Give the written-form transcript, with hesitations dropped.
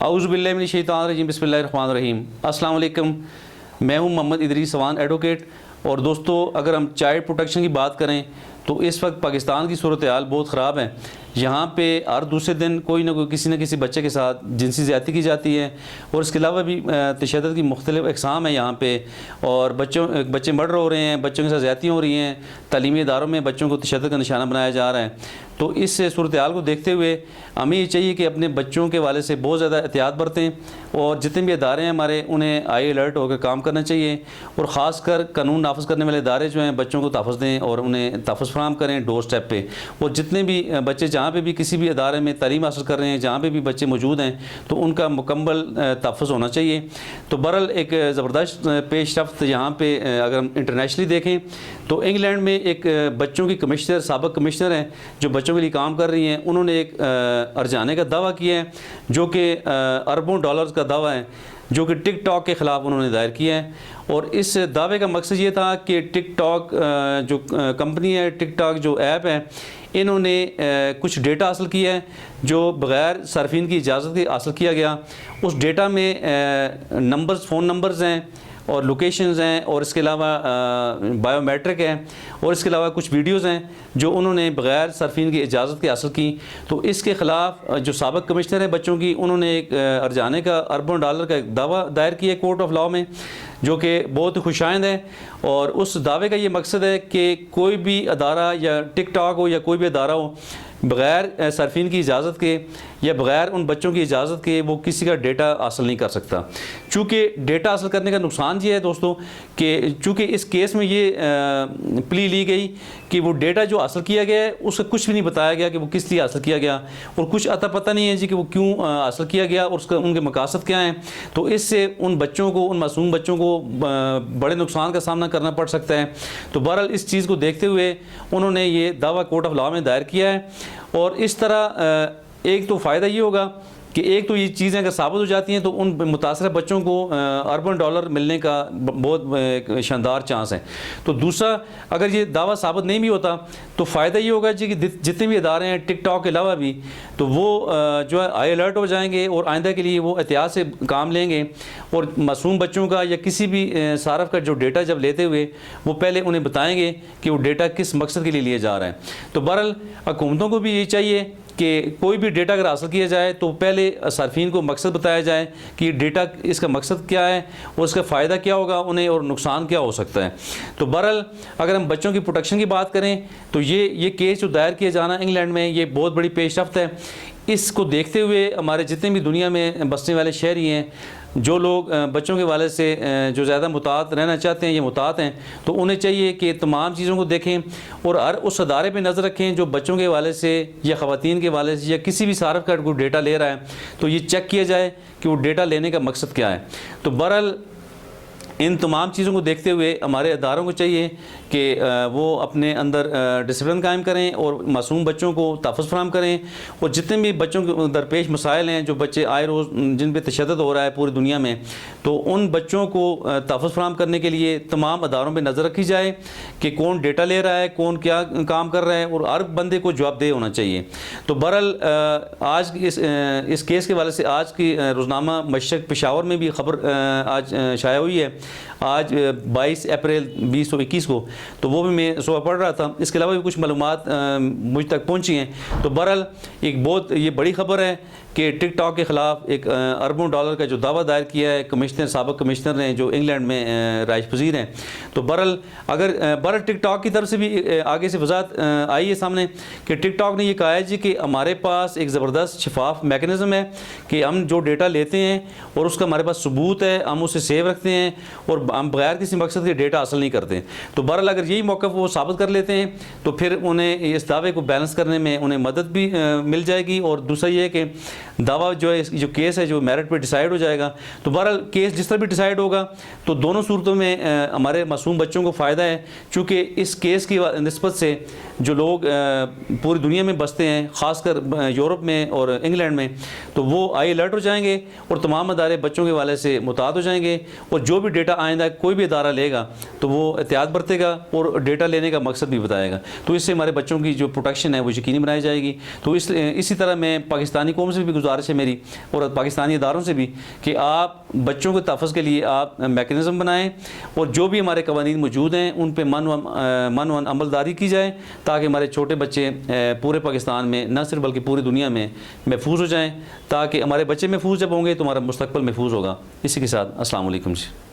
اعوذ باللہ من الشیطان الرجیم، بسم اللہ الرحمن الرحیم۔ السلام علیکم، میں ہوں محمد ادریس سوان ایڈوکیٹ۔ اور دوستو، اگر ہم چائلڈ پروٹیکشن کی بات کریں تو اس وقت پاکستان کی صورتحال بہت خراب ہے۔ یہاں پہ ہر دوسرے دن کوئی نہ کسی بچے کے ساتھ جنسی زیادتی کی جاتی ہے، اور اس کے علاوہ بھی تشدد کی مختلف اقسام ہیں یہاں پہ، اور بچے مرڈر ہو رہے ہیں، بچوں کے ساتھ زیادتیاں ہو رہی ہیں، تعلیمی اداروں میں بچوں کو تشدد کا نشانہ بنایا جا رہا ہے۔ تو اس صورتحال کو دیکھتے ہوئے ہمیں یہ چاہیے کہ اپنے بچوں کے حوالے سے بہت زیادہ احتیاط برتیں، اور جتنے بھی ادارے ہیں ہمارے، انہیں آئی الرٹ ہو کر کام کرنا چاہیے، اور خاص کر قانون نافذ کرنے والے ادارے جو ہیں بچوں کو تحفظ دیں اور انہیں تحفظ فراہم کریں ڈور سٹیپ پہ۔ اور جتنے بھی بچے جہاں پہ بھی کسی بھی ادارے میں تعلیم حاصل کر رہے ہیں، جہاں پہ بھی بچے موجود ہیں، تو ان کا مکمل تحفظ ہونا چاہیے۔ تو بہرحال ایک زبردست پیش رفت یہاں پہ اگر ہم انٹرنیشنلی دیکھیں تو انگلینڈ میں ایک بچوں کی کمشنر، سابق کمشنر ہیں جو بچوں کے لیے کام کر رہی ہیں، انہوں نے ایک ارجانے کا دعویٰ کیا ہے جو کہ اربوں ڈالرز کا دعویٰ ہے، جو کہ ٹک ٹاک کے خلاف انہوں نے دائر کیا ہے۔ اور اس دعوے کا مقصد یہ تھا کہ ٹک ٹاک جو کمپنی ہے، ٹک ٹاک جو ایپ ہے، انہوں نے کچھ ڈیٹا حاصل کیا ہے جو بغیر صارفین کی اجازت کے حاصل کیا گیا۔ اس ڈیٹا میں نمبرز، فون نمبرز ہیں اور لوکیشنز ہیں، اور اس کے علاوہ بائیو میٹرک ہے، اور اس کے علاوہ کچھ ویڈیوز ہیں جو انہوں نے بغیر صارفین کی اجازت کے حاصل کی۔ تو اس کے خلاف جو سابق کمشنر ہیں بچوں کی، انہوں نے ایک ارجانے کا اربوں ڈالر کا ایک دعویٰ دائر کیا ہے کورٹ آف لاء میں، جو کہ بہت خوش آئند ہے۔ اور اس دعوے کا یہ مقصد ہے کہ کوئی بھی ادارہ یا ٹک ٹاک ہو یا کوئی بھی ادارہ ہو، بغیر صارفین کی اجازت کے یا بغیر ان بچوں کی اجازت کے وہ کسی کا ڈیٹا حاصل نہیں کر سکتا۔ چونکہ ڈیٹا حاصل کرنے کا نقصان یہ ہے دوستو کہ چونکہ اس کیس میں یہ پلی لی گئی کہ وہ ڈیٹا جو حاصل کیا گیا ہے اس کا کچھ بھی نہیں بتایا گیا کہ وہ کس لیے حاصل کیا گیا، اور کچھ اتا پتہ نہیں ہے جی کہ وہ کیوں حاصل کیا گیا اور ان کے مقاصد کیا ہیں۔ تو اس سے ان بچوں کو، ان معصوم بچوں کو بڑے نقصان کا سامنا کرنا پڑ سکتا ہے۔ تو بہرحال اس چیز کو دیکھتے ہوئے انہوں نے یہ دعویٰ کورٹ آف لاء میں دائر کیا ہے، اور اس طرح ایک تو فائدہ یہ ہوگا کہ ایک تو یہ چیزیں اگر ثابت ہو جاتی ہیں تو ان متاثرہ بچوں کو اربن ڈالر ملنے کا بہت شاندار چانس ہے۔ تو دوسرا، اگر یہ دعویٰ ثابت نہیں بھی ہوتا تو فائدہ یہ ہوگا جی کہ جتنے بھی ادارے ہیں ٹک ٹاک کے علاوہ بھی، تو وہ جو ہے آئی الرٹ ہو جائیں گے اور آئندہ کے لیے وہ احتیاط سے کام لیں گے، اور معصوم بچوں کا یا کسی بھی صارف کا جو ڈیٹا جب لیتے ہوئے وہ پہلے انہیں بتائیں گے کہ وہ ڈیٹا کس مقصد کے لیے لیا جا رہا ہے۔ تو بہرحال حکومتوں کو بھی یہ چاہیے کہ کوئی بھی ڈیٹا اگر حاصل کیا جائے تو پہلے صارفین کو مقصد بتایا جائے کہ یہ ڈیٹا اس کا مقصد کیا ہے اور اس کا فائدہ کیا ہوگا انہیں اور نقصان کیا ہو سکتا ہے۔ تو بہرحال اگر ہم بچوں کی پروٹیکشن کی بات کریں تو یہ کیس جو دائر کیا جانا انگلینڈ میں، یہ بہت بڑی پیش رفت ہے۔ اس کو دیکھتے ہوئے ہمارے جتنے بھی دنیا میں بسنے والے شہری ہیں، جو لوگ بچوں کے حوالے سے جو زیادہ محتاط رہنا چاہتے ہیں یا محتاط ہیں، تو انہیں چاہیے کہ تمام چیزوں کو دیکھیں اور ہر اس ادارے پہ نظر رکھیں جو بچوں کے حوالے سے یا خواتین کے حوالے سے یا کسی بھی صارف کا کوئی ڈیٹا لے رہا ہے، تو یہ چیک کیا جائے کہ وہ ڈیٹا لینے کا مقصد کیا ہے۔ تو بہرحال ان تمام چیزوں کو دیکھتے ہوئے ہمارے اداروں کو چاہیے کہ وہ اپنے اندر ڈسپلن قائم کریں اور معصوم بچوں کو تحفظ فراہم کریں، اور جتنے بھی بچوں کے درپیش مسائل ہیں، جو بچے آئے روز جن پہ تشدد ہو رہا ہے پوری دنیا میں، تو ان بچوں کو تحفظ فراہم کرنے کے لیے تمام اداروں پہ نظر رکھی جائے کہ کون ڈیٹا لے رہا ہے، کون کیا کام کر رہا ہے، اور ہر بندے کو جواب دہ ہونا چاہیے۔ تو بہرحال آج اس کیس کے حوالے سے آج کی روزنامہ مشرق پشاور میں بھی خبر آج شائع ہوئی ہے، آج 22 اپریل 2021 کو، تو وہ بھی میں صبح پڑھ رہا تھا۔ اس کے علاوہ بھی کچھ معلومات مجھ تک پہنچی ہیں۔ تو بہرحال ایک بہت یہ بڑی خبر ہے کہ ٹک ٹاک کے خلاف ایک اربوں ڈالر کا جو دعویٰ دائر کیا ہے کمشنر، سابق کمشنر نے جو انگلینڈ میں رائج پذیر ہیں۔ تو بہرحال ٹک ٹاک کی طرف سے بھی آگے سے وضاحت آئی ہے سامنے کہ ٹک ٹاک نے یہ کہا ہے جی کہ ہمارے پاس ایک زبردست شفاف میکانزم ہے کہ ہم جو ڈیٹا لیتے ہیں اور اس کا ہمارے پاس ثبوت ہے، ہم اسے سیو رکھتے ہیں اور ہم بغیر کسی مقصد کے ڈیٹا حاصل نہیں کرتے۔ تو بہرحال اگر یہی موقف وہ ثابت کر لیتے ہیں تو پھر انہیں اس دعوے کو بیلنس کرنے میں انہیں مدد بھی مل جائے گی، اور دوسرا یہ ہے کہ دعویٰ جو ہے، جو کیس ہے، جو میرٹ پہ ڈیسائیڈ ہو جائے گا۔ تو بہرحال کیس جس طرح بھی ڈیسائیڈ ہوگا تو دونوں صورتوں میں ہمارے معصوم بچوں کو فائدہ ہے، چونکہ اس کیس کی نسبت سے جو لوگ پوری دنیا میں بستے ہیں، خاص کر یورپ میں اور انگلینڈ میں، تو وہ آئی الرٹ ہو جائیں گے اور تمام ادارے بچوں کے حوالے سے محتاط ہو جائیں گے، اور جو بھی ڈیٹا آئندہ کوئی بھی ادارہ لے گا تو وہ احتیاط برتے گا اور ڈیٹا لینے کا مقصد بھی بتائے گا۔ تو اس سے ہمارے بچوں کی جو پروٹیکشن ہے وہ یقینی بنائی جائے گی۔ تو اسی طرح میں پاکستانی قوم سے بھی گزارش گزارش ہے میری اور پاکستانی اداروں سے بھی کہ آپ بچوں کے تحفظ کے لیے آپ میکنزم بنائیں اور جو بھی ہمارے قوانین موجود ہیں ان پہ من و عملداری کی جائے تاکہ ہمارے چھوٹے بچے پورے پاکستان میں نہ صرف بلکہ پوری دنیا میں محفوظ ہو جائیں. تاکہ ہمارے بچے محفوظ جب ہوں گے تو ہمارا مستقبل محفوظ ہوگا. اسی کے ساتھ السلام علیکم جی.